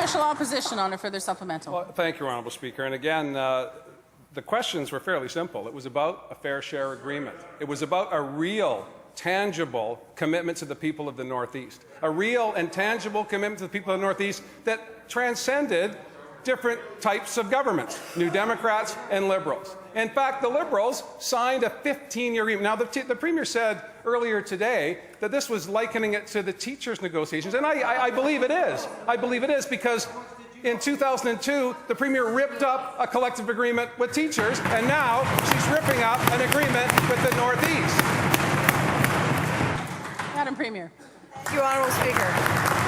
Official Opposition on a further supplemental. Well, thank you, Honourable Speaker. And again, the questions were fairly simple. It was about a fair share agreement. It was about a real, tangible commitment to the people of the Northeast. A real and tangible commitment to the people of the Northeast that transcended different types of governments, New Democrats and Liberals. In fact, the Liberals signed a 15-year agreement. Now, the Premier said earlier today that this was likening it to the teachers' negotiations, and I believe it is. I believe it is because in 2002, the Premier ripped up a collective agreement with teachers, and now she's ripping up an agreement with the Northeast. Madam Premier. Thank you, Honourable Speaker.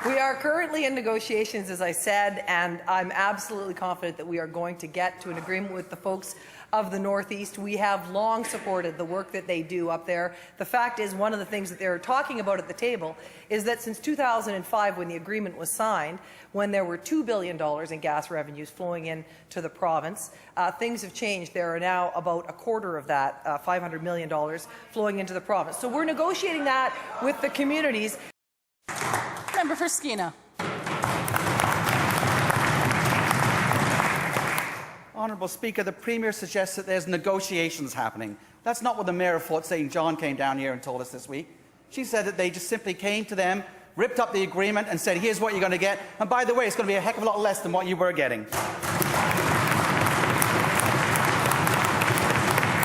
We are currently in negotiations, as I said, and I'm absolutely confident that we are going to get to an agreement with the folks of the Northeast. We have long supported the work that they do up there. The fact is, one of the things that they're talking about at the table is that since 2005, when the agreement was signed, when there were $2 billion in gas revenues flowing into the province, things have changed. There are now about a quarter of that, $500 million, flowing into the province. So we're negotiating that with the communities. Member for Skeena. Honourable Speaker, the Premier suggests that there's negotiations happening. That's not what the Mayor of Fort St. John came down here and told us this week. She said that they just simply came to them, ripped up the agreement and said, here's what you're going to get, and by the way, it's going to be a heck of a lot less than what you were getting.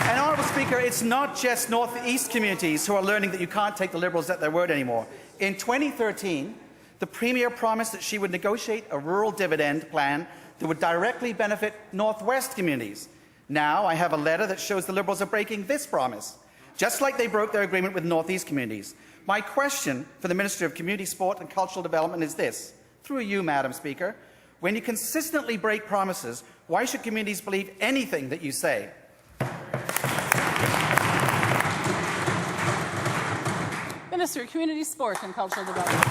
And Honourable Speaker, it's not just North-East communities who are learning that you can't take the Liberals at their word anymore. In 2013, the Premier promised that she would negotiate a rural dividend plan that would directly benefit North-West communities. Now I have a letter that shows the Liberals are breaking this promise, just like they broke their agreement with North-East communities. My question for the Minister of Community, Sport and Cultural Development is this, through you, Madam Speaker. When you consistently break promises, why should communities believe anything that you say? Minister of Community, Sport and Cultural Development.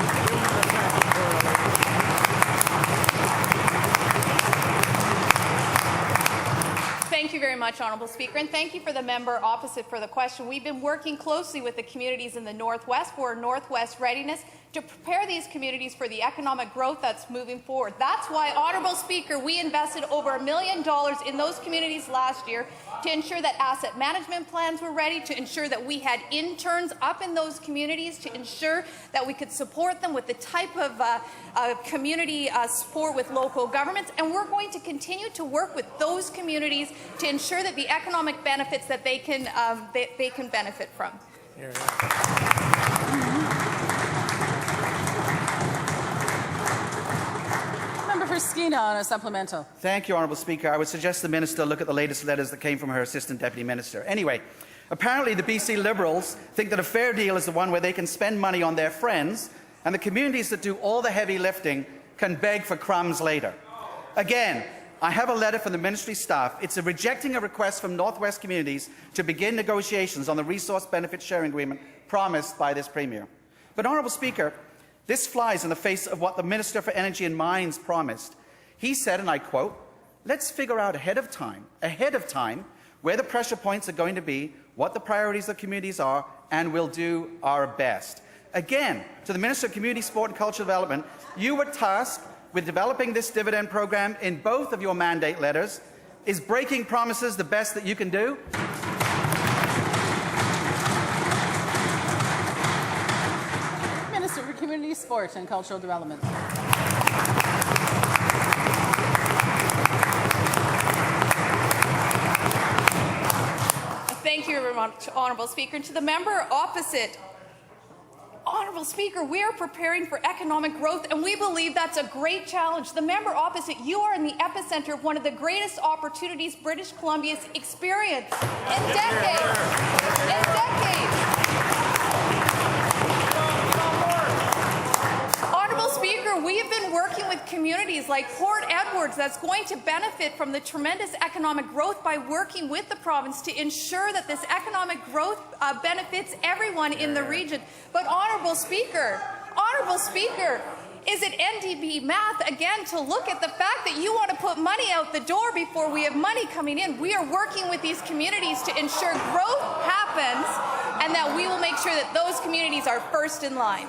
Thank you very much, Honourable Speaker, and thank you for the member opposite for the question. We've been working closely with the communities in the Northwest for Northwest readiness to prepare these communities for the economic growth that's moving forward. That's why, Honourable Speaker, we invested over $1 million in those communities last year to ensure that asset management plans were ready, to ensure that we had interns up in those communities, to ensure that we could support them with the type of community support with local governments. And we're going to continue to work with those communities to ensure that the economic benefits that they can benefit from. For Skeena on a supplemental. Thank you, Honourable Speaker. I would suggest the Minister look at the latest letters that came from her Assistant Deputy Minister. Anyway, apparently the BC Liberals think that a fair deal is the one where they can spend money on their friends and the communities that do all the heavy lifting can beg for crumbs later. Again, I have a letter from the Ministry staff. It's rejecting a request from Northwest communities to begin negotiations on the Resource Benefit Sharing Agreement promised by this Premier. But, Honourable Speaker, this flies in the face of what the Minister for Energy and Mines promised. He said, and I quote, "Let's figure out ahead of time, where the pressure points are going to be, what the priorities of communities are, and we'll do our best." Again, to the Minister of Community, Sport and Cultural Development, you were tasked with developing this dividend program in both of your mandate letters. Is breaking promises the best that you can do? Minister for Community, Sport and Cultural Development. Thank you very much, Honourable Speaker. And to the member opposite, Honourable Speaker, we are preparing for economic growth, and we believe that's a great challenge. The member opposite, you are in the epicenter of one of the greatest opportunities British Columbia's experienced in decades. Honourable Speaker, we have been working with communities like Port Edwards that's going to benefit from the tremendous economic growth by working with the province to ensure that this economic growth benefits everyone in the region. But Honourable Speaker, is it NDP math, again, to look at the fact that you want to put money out the door before we have money coming in? We are working with these communities to ensure growth happens and that we will that those communities are first in line.